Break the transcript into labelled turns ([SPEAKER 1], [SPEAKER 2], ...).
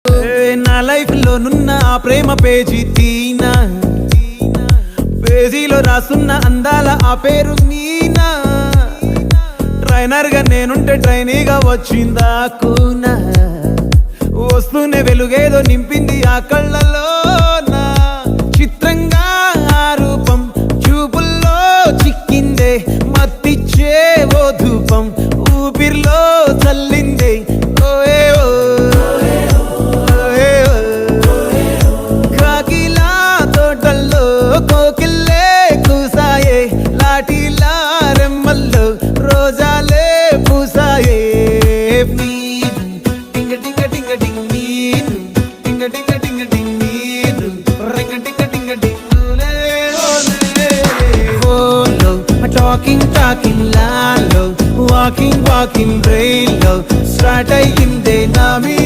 [SPEAKER 1] నా లైఫ్ లో నున్న ఆ ప్రేమ పేజీ తీనా, పేజీలో రాసున్న అందాల ఆ పేరు మీనా. ట్రైనర్ గా నేనుంటే ట్రైనీగా వచ్చిందా కూనా, వస్తూనే వెలుగేదో నింపింది ఆ కళ్ళలో. నా చిత్రంగా ఆ రూపం చూపుల్లో చిక్కిందే, మత్తిచ్చే ఓ ధూపం ఊపిరిలో చల్లిందే. కాకిలా తోటల్లో కోకిల్లే కూసాయే, లాఠీలా రెమ్మల్లో రోజాలే పూసాయే. టింగ టింగ టింగ టింగ్ నీరు, టింగ టింగ టింగ టింగ్ నీరు, రింగ టింగ టింగ టింగులే ఓలో. టాకింగ్ టాకింగ్ లాలో, వాకింగ్ వాకింగ్ బ్రెయిన్లో స్టార్ట్ అయ్యిందే నా మీ